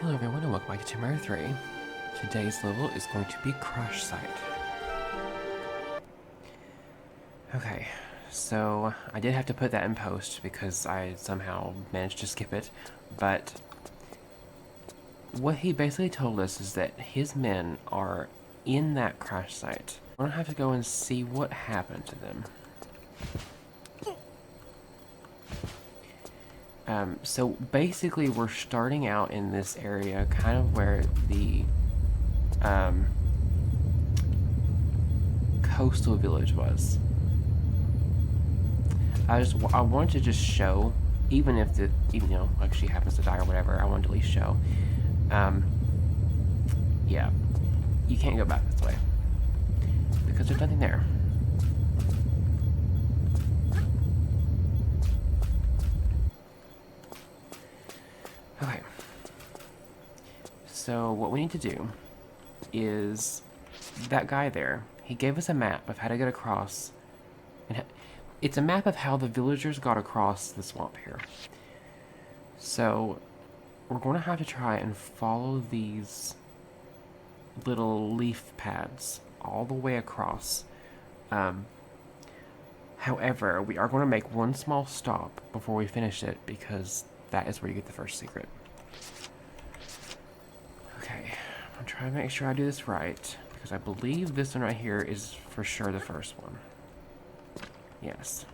Hello everyone and welcome back to Tomb Raider 3. Today's level is going to be Crash Site. Okay, so I did have to put that in post because I somehow managed to skip it, but what he basically told us is that his men are in that crash site. We're gonna have to go and see what happened to them. So basically we're starting out in this area, kind of where the coastal village was. I wanted to just show, even if like she happens to die or whatever, I wanted to at least show. Yeah, you can't go back this way because there's nothing there. Okay. So what we need to do is that guy there, he gave us a map of how to get across. And it's a map of how the villagers got across the swamp here. So we're going to have to try and follow these little leaf pads all the way across. However, we are going to make one small stop before we finish it because that is where you get the first secret. Okay, I'm trying to make sure I do this right because I believe this one right here is for sure the first one. Yes.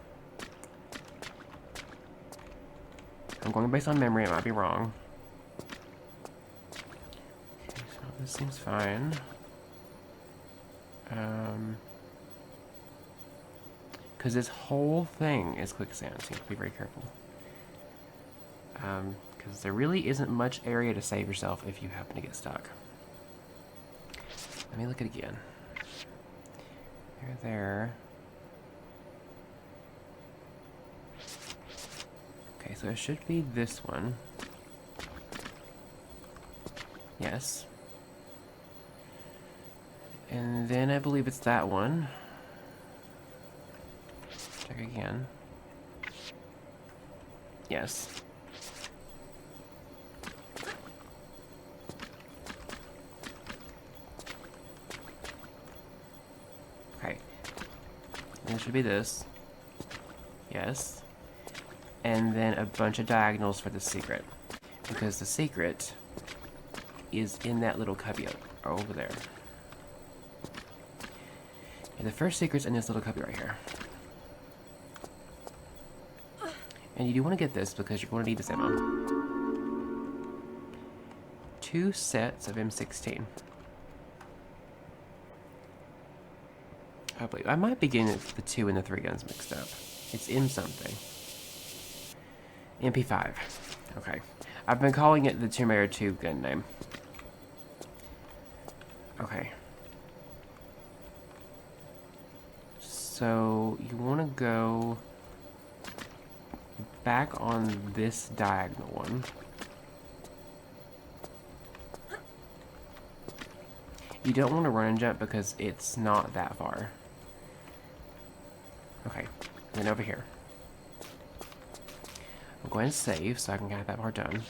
I'm going based on memory, it might be wrong. Okay, so this seems fine. Because this whole thing is quicksand, so you have to be very careful. Because there really isn't much area to save yourself if you happen to get stuck. Let me look at it again. There. Okay, so it should be this one. Yes. And then I believe it's that one. Check again. Yes. Okay. And it should be this. Yes. And then a bunch of diagonals for the secret. Because the secret is in that little cubby over there. And the first secret's in this little cubby right here. And you do want to get this because you're going to need this ammo. 2 sets of M16. I believe I might be getting the 2 and the 3 guns mixed up. It's M something. MP5. Okay. I've been calling it the Tomb Raider 2 gun name. Okay. So you want to go back on this diagonal one. You don't want to run and jump because it's not that far. Okay, and then over here. I'm going to save so I can get that part done.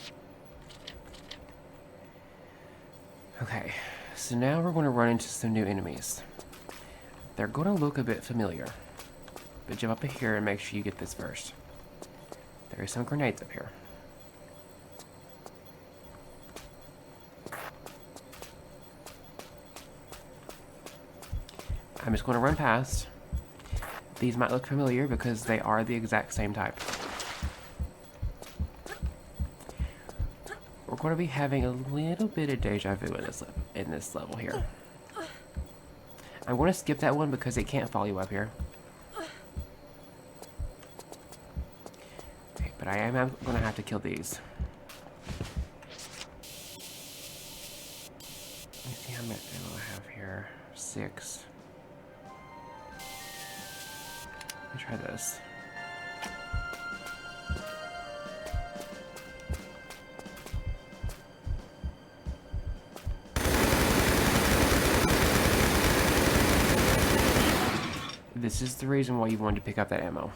Okay, so now we're going to run into some new enemies. They're going to look a bit familiar. But jump up here and make sure you get this first. There are some grenades up here. I'm just going to run past. These might look familiar because they are the exact same type. We're going to be having a little bit of deja vu in this level here. I'm going to skip that one because it can't follow you up here. Okay, but I am going to have to kill these. Let me see how much ammo I have here. 6. Let me try this. This is the reason why you wanted to pick up that ammo.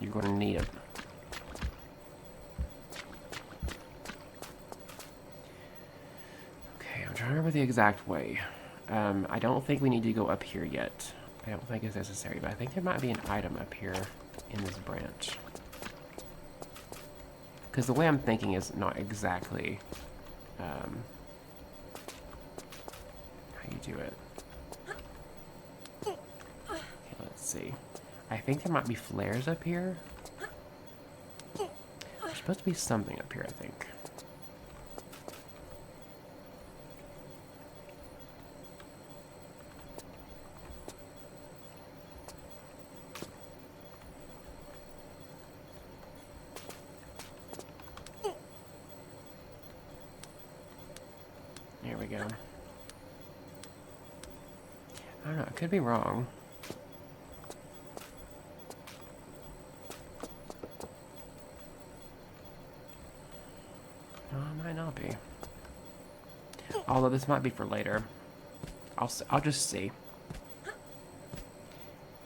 You're going to need it. trying to remember the exact way. I don't think we need to go up here yet. I don't think it's necessary, but I think there might be an item up here in this branch. Because the way I'm thinking is not exactly how you do it. Okay, let's see. I think there might be flares up here. There's supposed to be something up here, I think. There we go. I don't know, I could be wrong. No, it might not be. Although this might be for later. I'll just see.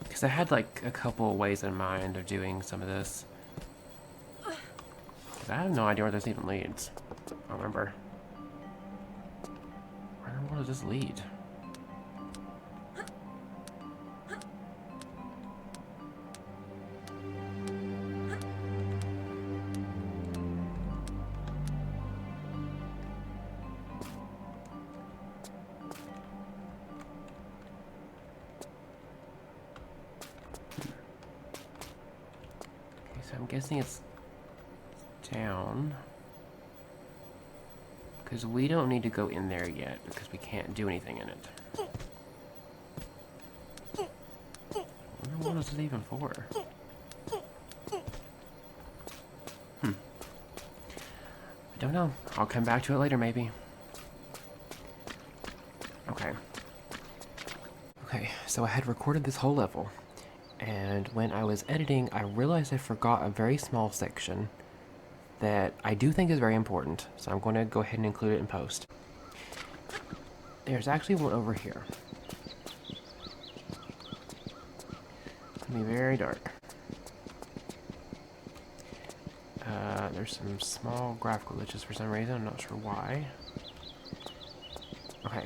Because I had like a couple of ways in mind of doing some of this. Because I have no idea where this even leads. I don't remember. Where does this lead? So I'm guessing it's down. Because we don't need to go in there yet, because we can't do anything in it. What is it even for? I don't know. I'll come back to it later, maybe. Okay. Okay, so I had recorded this whole level. And when I was editing, I realized I forgot a very small section that I do think is very important, so I'm going to go ahead and include it in post. There's actually one over here. It's going to be very dark. There's some small graphical glitches for some reason, I'm not sure why. Okay.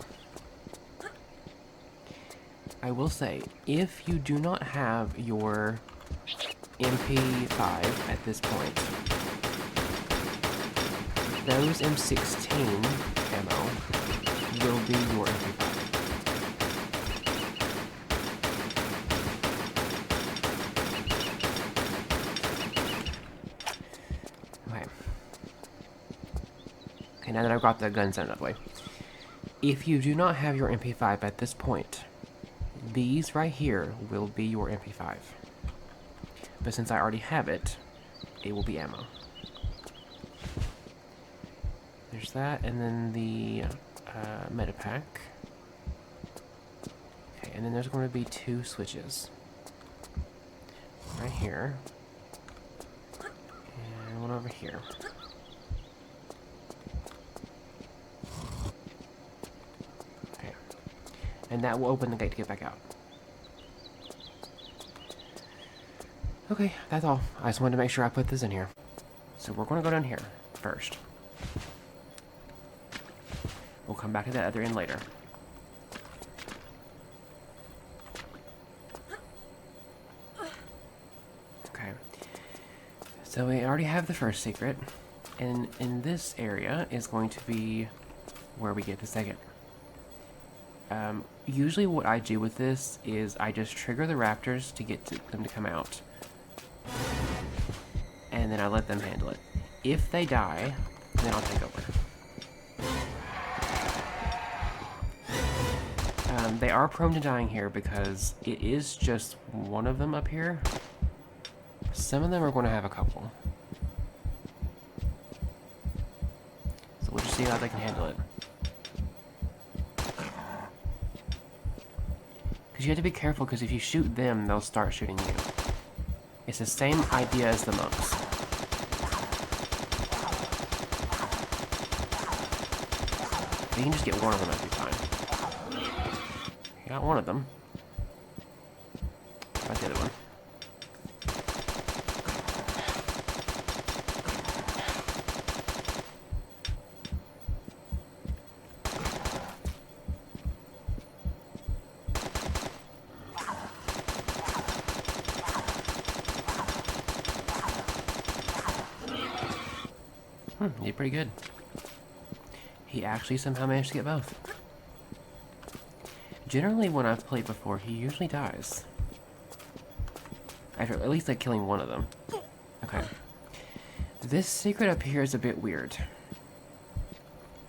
I will say, if you do not have your MP5 at this point, those M16 ammo will be your MP5. Okay, now that I've got the guns out of the way. If you do not have your MP5 at this point, these right here will be your MP5. But since I already have it, it will be ammo. There's that, and then the Medipack. Okay, and then there's going to be two switches. Right here. And one over here. Okay. And that will open the gate to get back out. Okay, that's all. I just wanted to make sure I put this in here. So we're going to go down here first. We'll come back to that other end later. Okay. So we already have the first secret. And in this area is going to be where we get the second. Usually what I do with this is I just trigger the raptors to get them to come out. And then I let them handle it. If they die, then I'll take over. They are prone to dying here because it is just one of them up here. Some of them are going to have a couple. So we'll just see how they can handle it. Because you have to be careful, because if you shoot them, they'll start shooting you. It's the same idea as the monks. If you can just get one of them, that'd be fine. Got one of them. Got the other one. You did pretty good. He actually somehow managed to get both. Generally, when I've played before, he usually dies. After at least like killing one of them. Okay. This secret up here is a bit weird.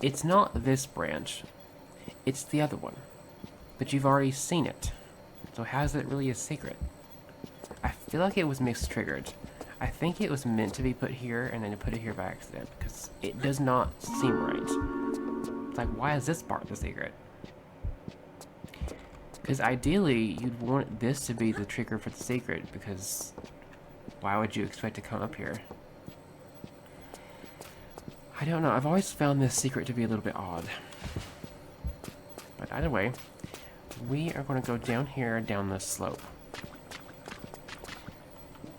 It's not this branch. It's the other one. But you've already seen it. So how is it really a secret? I feel like it was mistriggered. I think it was meant to be put here and then put it here by accident. Because it does not seem right. It's like, why is this part the secret? Because ideally, you'd want this to be the trigger for the secret, because why would you expect to come up here? I don't know, I've always found this secret to be a little bit odd. But either way, we are going to go down here, down this slope.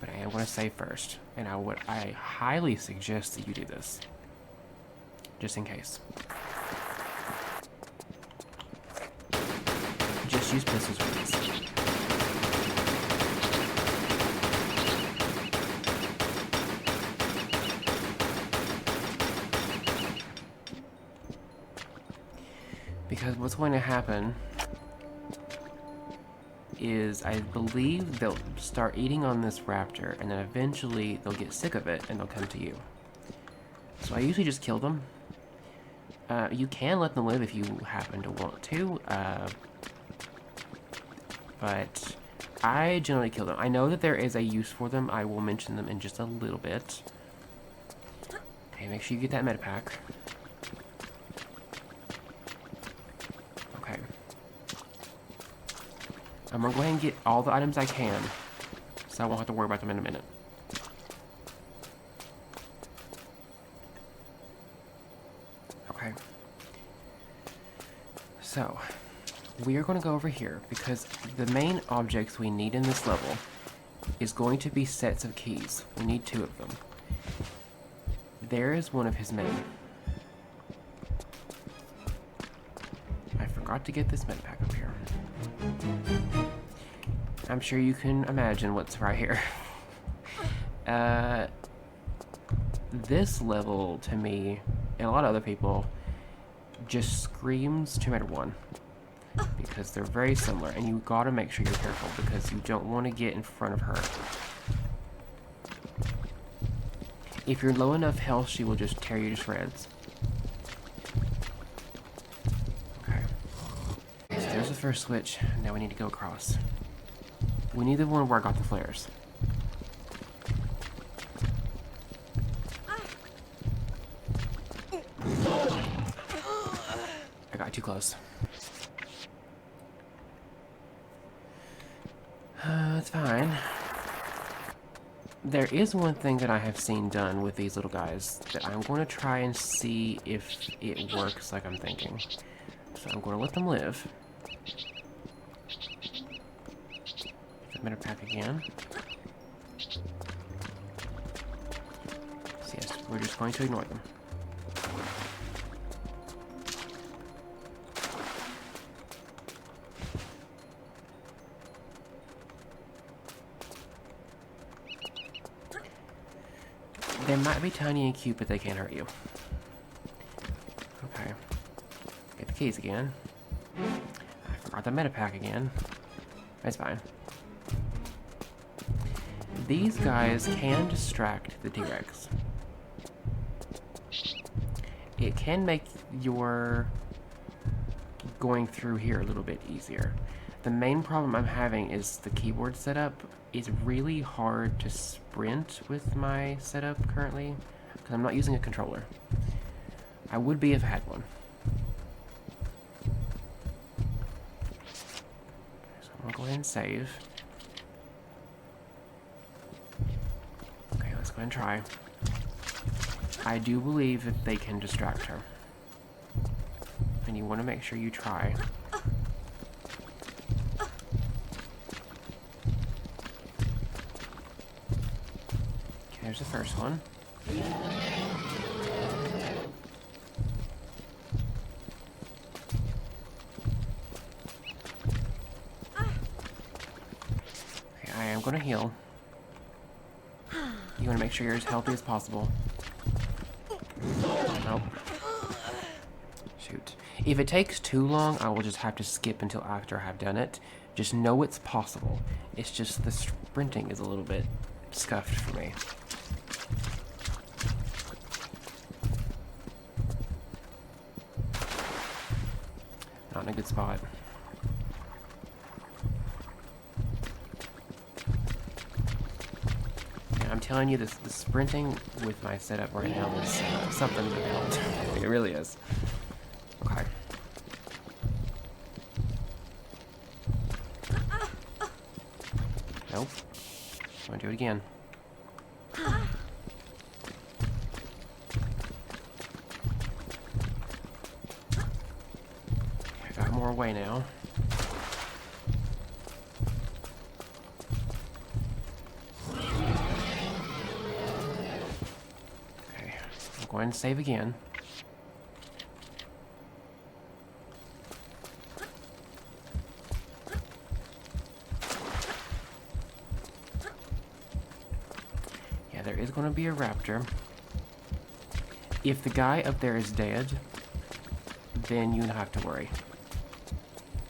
But I am going to save first, and I highly suggest that you do this. Just in case. Just use pistols for this. Because what's going to happen is, I believe they'll start eating on this raptor, and then eventually they'll get sick of it and they'll come to you. So I usually just kill them. You can let them live if you happen to want to, but I generally kill them. I know that there is a use for them. I will mention them in just a little bit. Okay, make sure you get that med pack. Okay. I'm gonna go ahead and get all the items I can, so I won't have to worry about them in a minute. Okay. So, we are going to go over here, because the main objects we need in this level is going to be sets of keys. We need 2 of them. There is one of his men. I forgot to get this med pack up here. I'm sure you can imagine what's right here. This level, to me, and a lot of other people, just screams Tomb Raider 1. Because they're very similar, and you gotta make sure you're careful, because you don't want to get in front of her. If you're low enough health, she will just tear you to shreds. Okay. So there's the first switch. Now we need to go across. We need the one where I got the flares. I got too close. That's fine. There is one thing that I have seen done with these little guys that I'm going to try and see if it works like I'm thinking. So I'm going to let them live. Get med pack again. So yes, we're just going to ignore them. They might be tiny and cute, but they can't hurt you. Okay. Get the keys again. I forgot the metapack again. That's fine. These guys can distract the T-Rex. It can make your going through here a little bit easier. The main problem I'm having is the keyboard setup. It's really hard to sprint with my setup currently, because I'm not using a controller. I would be if I had one. So I'm gonna go ahead and save. Okay, let's go ahead and try. I do believe that they can distract her. And you want to make sure you try. There's the first one. Okay, I am going to heal. You want to make sure you're as healthy as possible. Nope. Shoot. If it takes too long, I will just have to skip until after I have done it. Just know it's possible. It's just the sprinting is a little bit scuffed for me. Not in a good spot. I'm telling you, the sprinting with my setup right now is something that helped. It really is. Okay. Nope. I'm gonna do it again. I got more away now. Go ahead and save again. Yeah, there is going to be a raptor. If the guy up there is dead, then you don't have to worry.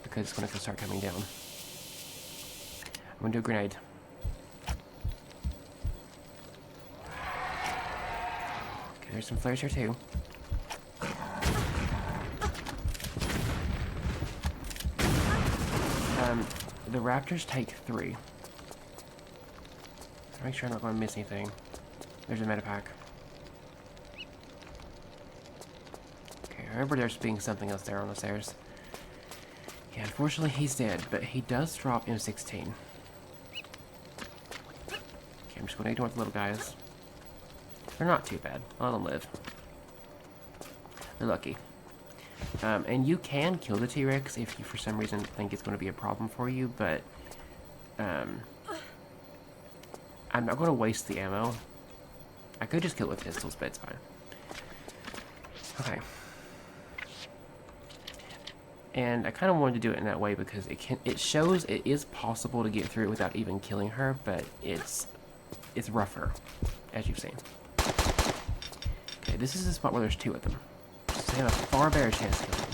Because it's going to start coming down. I'm going to do a grenade. There's some flares here too. The raptors take 3. Make sure I'm not going to miss anything. There's a medipack. Okay, I remember there's being something else there on the stairs. Yeah, unfortunately he's dead, but he does drop M16. Okay, I'm just going to ignore the little guys. They're not too bad. I'll let them live. They're lucky. And you can kill the T-Rex if you, for some reason, think it's going to be a problem for you, but I'm not going to waste the ammo. I could just kill it with pistols, but it's fine. Okay. And I kind of wanted to do it in that way because it shows it is possible to get through it without even killing her, but it's rougher, as you've seen. Okay, this is the spot where there's 2 of them. So they have a far better chance to kill them.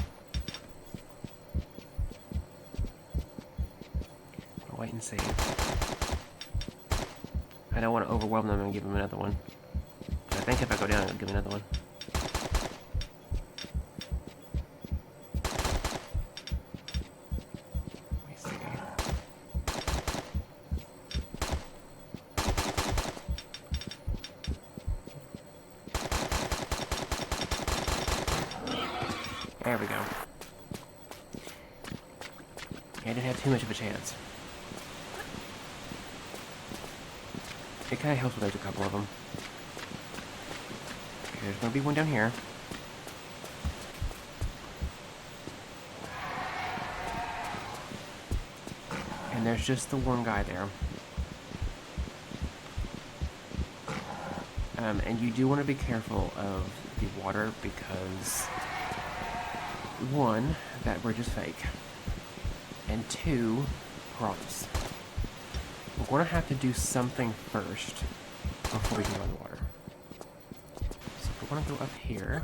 I'll wait and see. I don't want to overwhelm them and give them another one. I think if I go down, I'll give them another one. Let me see. There we go. I didn't have too much of a chance. It kind of helps when there's a couple of them. Okay, there's going to be one down here. And there's just the one guy there. And you do want to be careful of the water because 1, that bridge is fake, and 2, piranhas. We're going to have to do something first before we can go in the water. So we're going to go up here.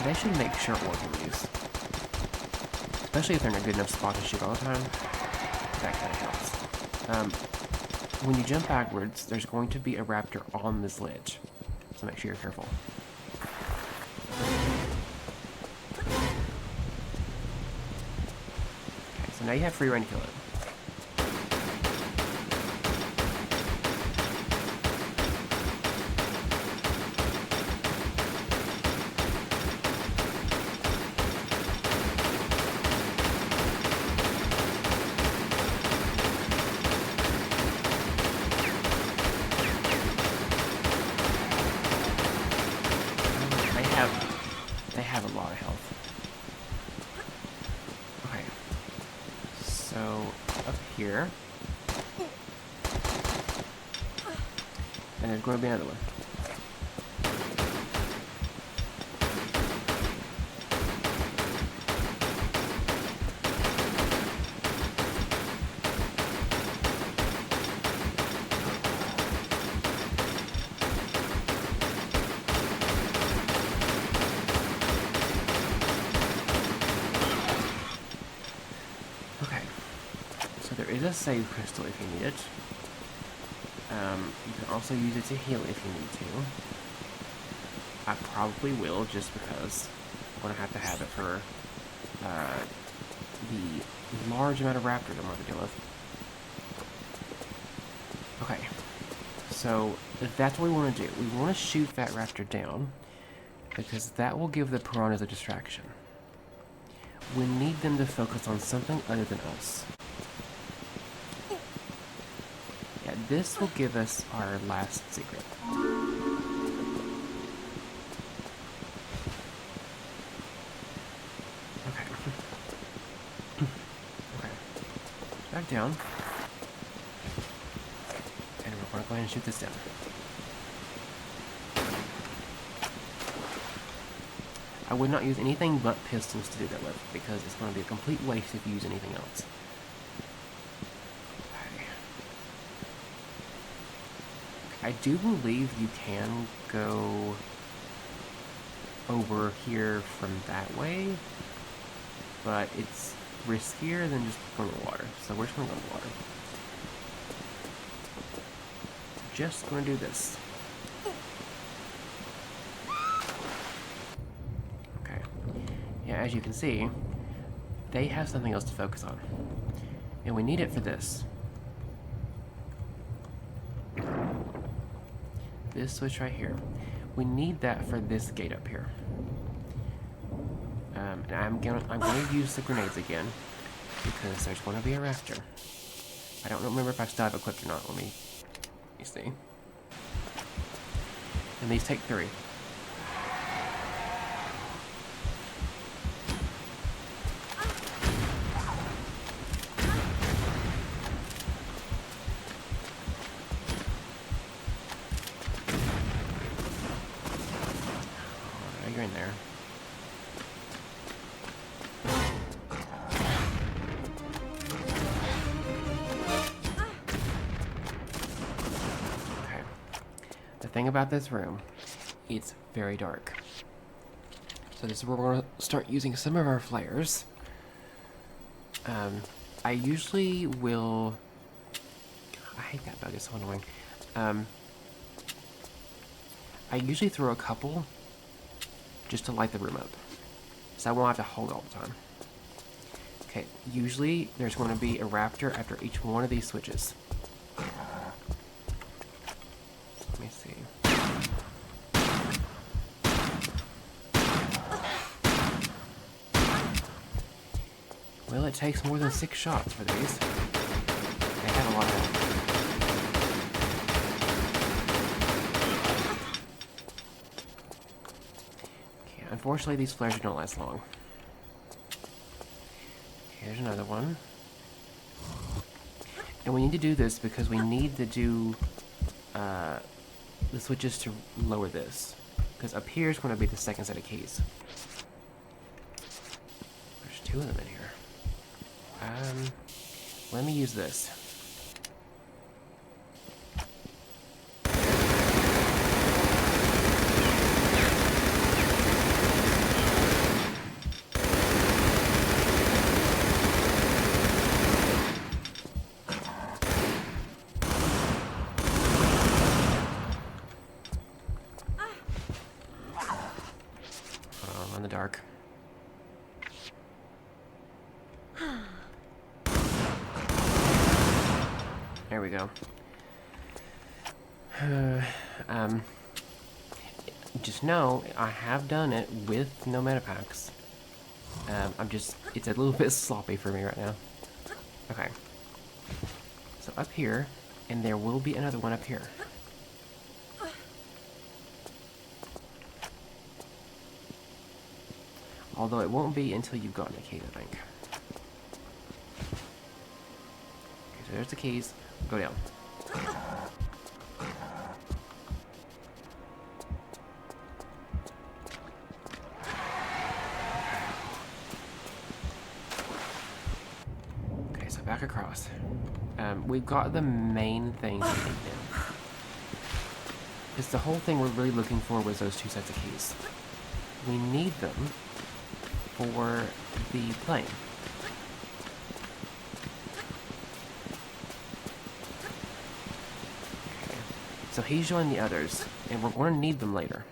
They should make short work of these, especially if they're in a good enough spot to shoot all the time. That kind of helps. When you jump backwards, there's going to be a raptor on this ledge. So make sure you're careful. Okay, so now you have free reign to kill it. They have a lot of health. Okay. So, up here. And there's going to be another one. save crystal if you need it. You can also use it to heal if you need to. I probably will, just because I'm going to have it for the large amount of raptors I'm going to deal with. Okay, so that's what we want to do. We want to shoot that raptor down, because that will give the piranhas a distraction. We need them to focus on something other than us. Yeah, this will give us our last secret. Okay. Okay. Back down. And we're going to go ahead and shoot this down. I would not use anything but pistols to do that with, because it's going to be a complete waste if you use anything else. Okay. I do believe you can go over here from that way, but it's riskier than just going to the water. So we're just going to go to the water. Just going to do this. Okay. Yeah, as you can see, they have something else to focus on. And we need it for this. This switch right here. We need that for this gate up here. And I'm gonna use the grenades again, because there's going to be a raptor. I don't remember if I still have equipped or not. Let me see. And these take 3. Oh, you're in there. Thing about this room, it's very dark. So this is where we're going to start using some of our flares. I usually will... I hate that bug, it's so annoying. I usually throw a couple just to light the room up, so I won't have to hold all the time. Okay, usually there's going to be a raptor after each one of these switches. Let me see. Well, it takes more than 6 shots for these. They have a lot of them. Okay, unfortunately, these flares don't last long. Here's another one. And we need to do this because we need to do the switches to lower this, because up here is going to be the second set of keys. There's 2 of them in here. Let me use this. In the dark. There we go. Just know, I have done it with no meta packs. It's a little bit sloppy for me right now. Okay. So up here, and there will be another one up here. Although it won't be until you've gotten the keys, I think. Okay, so there's the keys. Go down. Okay, so back across. We've got the main things we need now. Because the whole thing we're really looking for was those 2 sets of keys. We need them for the plane. So he's joined the others, and we're going to need them later.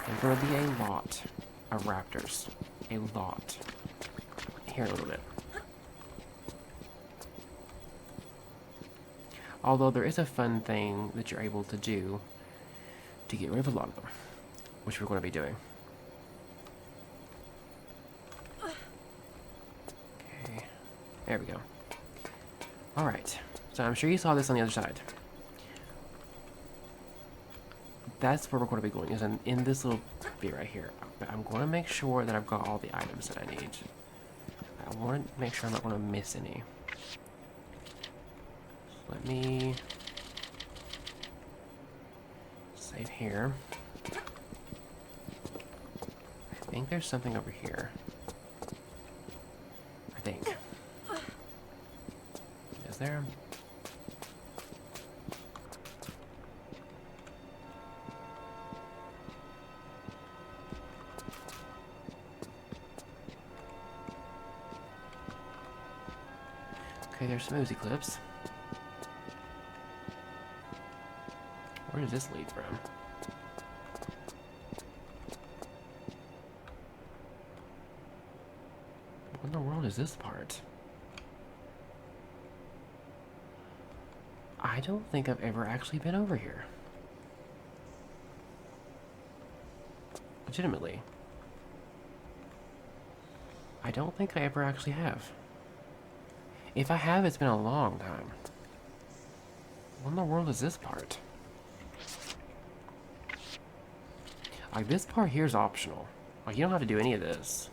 There's going to be a lot of raptors. A lot. Here a little bit. Although there is a fun thing that you're able to do to get rid of a lot of them, which we're going to be doing. Okay, there we go. Alright, so I'm sure you saw this on the other side. That's where we're going to be going, is in this little bit right here. But I'm going to make sure that I've got all the items that I need. I want to make sure I'm not going to miss any. Let me save here. I think there's something over here. I think. Is there? Okay, there's some Uzi clips. Where does this lead from? What in the world is this part? I don't think I've ever actually been over here. Legitimately. I don't think I ever actually have. If I have, it's been a long time. What in the world is this part? Like, this part here is optional. Like, you don't have to do any of this.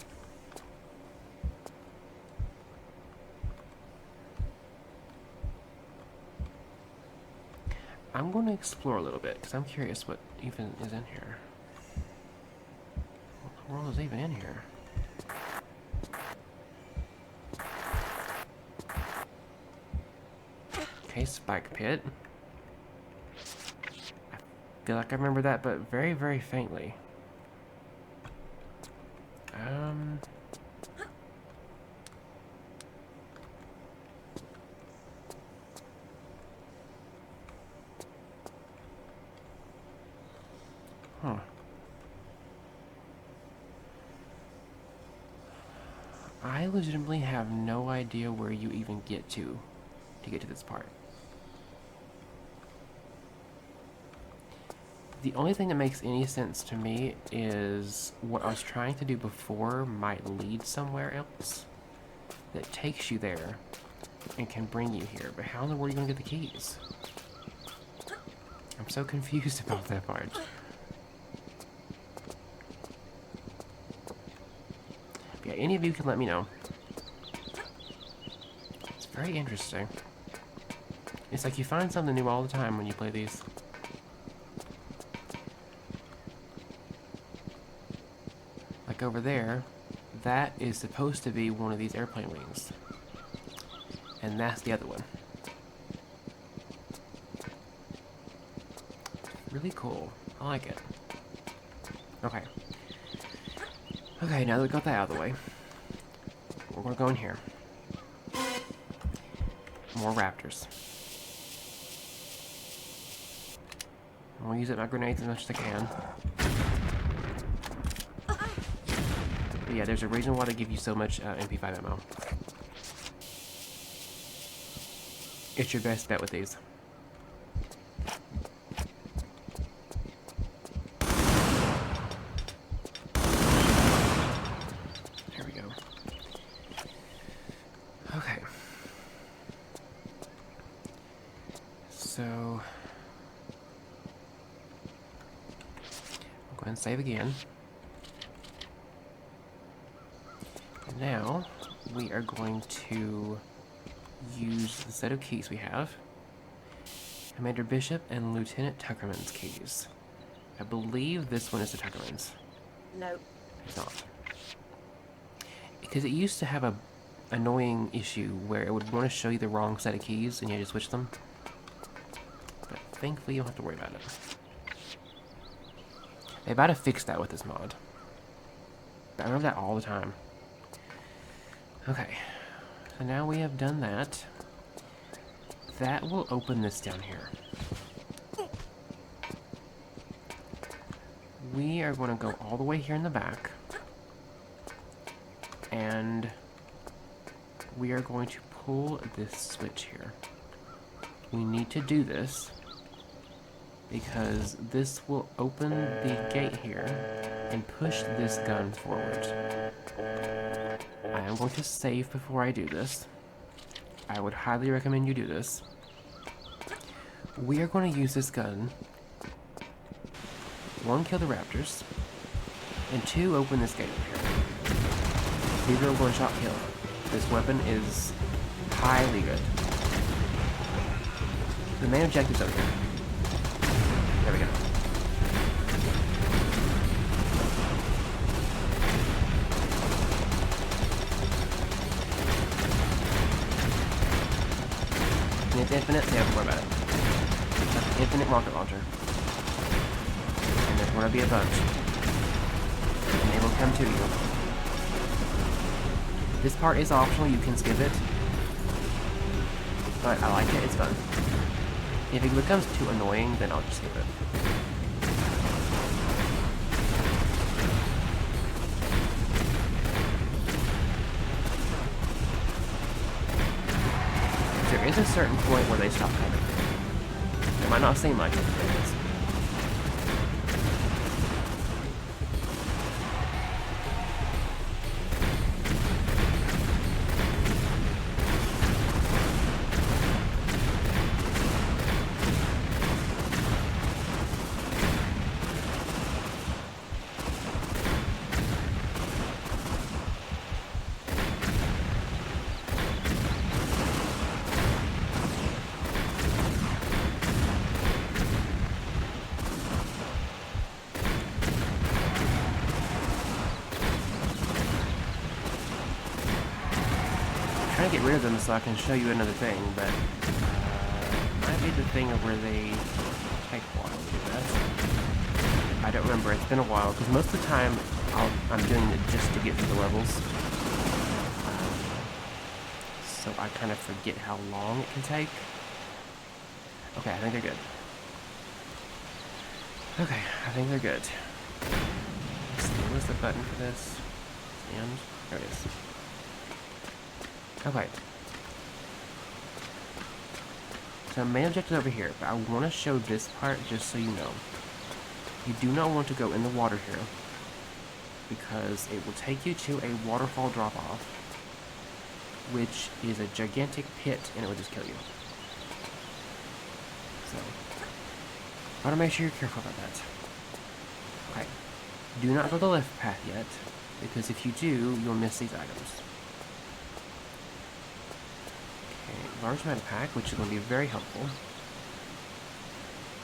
I'm going to explore a little bit, because I'm curious what even is in here. What in the world is even in here? Okay, spike pit. I feel like I remember that, but very, very faintly. Huh. I legitimately have no idea where you even get to get to this part. The only thing that makes any sense to me is what I was trying to do before might lead somewhere else that takes you there and can bring you here. But how in the world are you going to get the keys? I'm so confused about that part. Yeah, any of you can let me know. It's very interesting. It's like you find something new all the time when you play these. Like over there, that is supposed to be one of these airplane wings. And that's the other one. Really cool. I like it. Okay. Okay, now that we got that out of the way, we're gonna go in here. More raptors. I'm gonna use up my grenades as much as I can. But yeah, there's a reason why they give you so much MP5 ammo. It's your best bet with these. There we go. Okay. So, I'll go ahead and save again. Now, we are going to use the set of keys we have. Commander Bishop and Lieutenant Tuckerman's keys. I believe this one is the Tuckerman's. No. It's not. Because it used to have a annoying issue where it would want to show you the wrong set of keys and you had to switch them. But thankfully you don't have to worry about it. They about to fix that with this mod. I remember that all the time. Okay, so now we have done that. That will open this down here. we are going to go all the way here in the back. And we are going to pull this switch here. We need to do this because this will open the gate here and push this gun forward. I am going to save before I do this. I would highly recommend you do this. We are going to use this gun. 1, kill the raptors, and 2, open this gate up here. These are a one-shot kill. This weapon is highly good. The main objective's over here. There we go. And it's infinite, so don't worry about it. That's an infinite rocket launcher. And there's going to be a bunch. And they will come to you. This part is optional, you can skip it. But I like it, it's fun. If it becomes too annoying, then I'll just skip it. There is a certain point where they stop coming. It might not seem like it, but it is. Trying to get rid of them so I can show you another thing, but might be the thing of where they take a while to do that. I don't remember, it's been a while, because most of the time I'm doing it just to get through the levels. So I kind of forget how long it can take. Okay, I think they're good. Okay, I think they're good. Let's see, where's the button for this? And there it is. Okay. So main objective over here, but I want to show this part just so you know. You do not want to go in the water here, because it will take you to a waterfall drop-off, which is a gigantic pit, and it will just kill you. So, want to make sure you're careful about that. Okay. Do not go the left path yet, because if you do, you'll miss these items. Large amount of pack, which is going to be very helpful.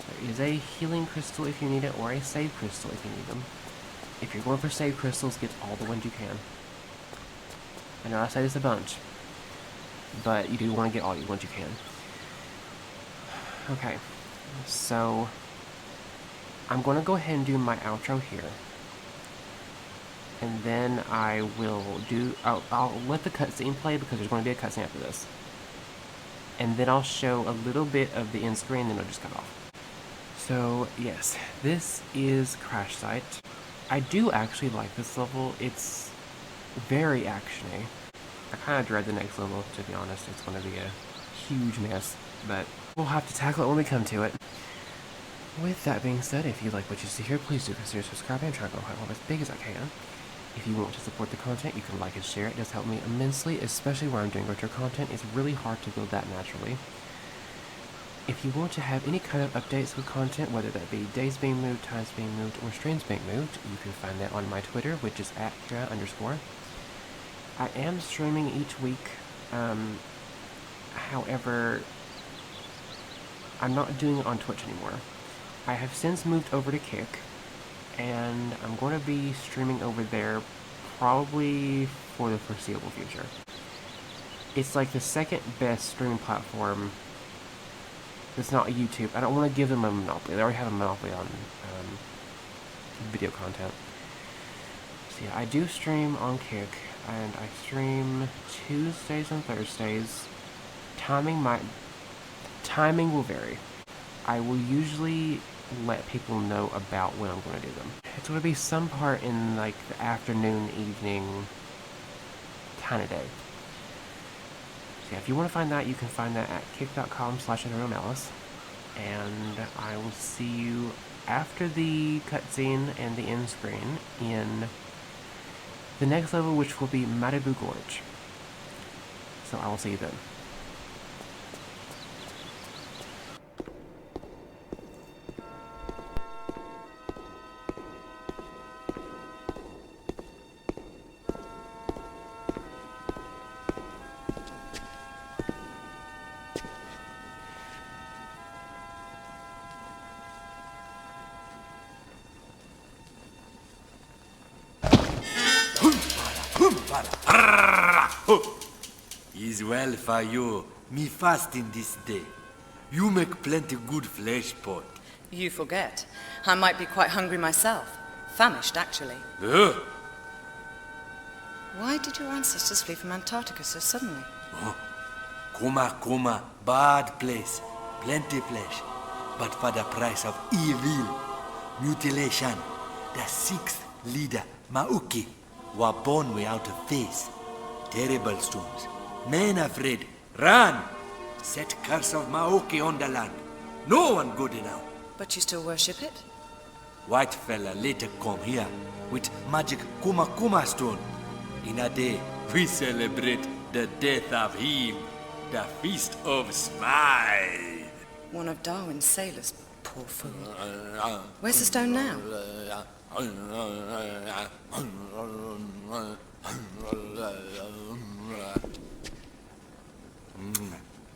There is a healing crystal if you need it, or a save crystal if you need them. If you're going for save crystals, get all the ones you can. I know I say this a bunch, but you do want to get all the ones you can. Okay, so I'm going to go ahead and do my outro here. And then I will do... I'll let the cutscene play because there's going to be a cutscene after this. And then I'll show a little bit of the end screen, then it'll just cut off. So, yes, this is Crash Site. I do actually like this level. It's very action-y. I kind of dread the next level, to be honest. It's going to be a huge mess, but we'll have to tackle it when we come to it. With that being said, if you like what you see here, please do consider subscribing. I'm trying to go as big as I can. If you want to support the content, you can like and share. It does help me immensely, especially when I'm doing retro content. It's really hard to build that naturally. If you want to have any kind of updates with content, whether that be days being moved, times being moved, or streams being moved, you can find that on my Twitter, which is @Kyrion_. I am streaming each week. However, I'm not doing it on Twitch anymore. I have since moved over to Kick, and I'm going to be streaming over there probably for the foreseeable future. It's like the second best streaming platform that's not YouTube. I don't want to give them a monopoly. They already have a monopoly on video content. So yeah, I do stream on Kick, and I stream Tuesdays and Thursdays. Timing will vary. I will usually let people know about when I'm going to do them. It's going to be some part in like the afternoon, evening kind of day. So yeah, if you want to find that, you can find that at kick.com/malice. And I will see you after the cutscene and the end screen in the next level, which will be Malibu Gorge. So I will see you then. Is well for you, me fasting this day. You make plenty good flesh pot. You forget. I might be quite hungry myself. Famished, actually. Ugh. Why did your ancestors flee from Antarctica so suddenly? Kuma, bad place. Plenty flesh. But for the price of evil. Mutilation. The sixth leader, Mauki, were born without a face. Terrible stones. Men afraid. Run! Set curse of Maoki on the land. No one good enough. But you still worship it? White fella later come here with magic Kuma stone. In a day, we celebrate the death of him. The Feast of Smile. One of Darwin's sailors. Poor fool. Where's the stone now?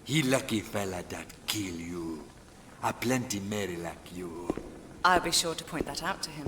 He lucky fella that kill you. A plenty merry like you. I'll be sure to point that out to him.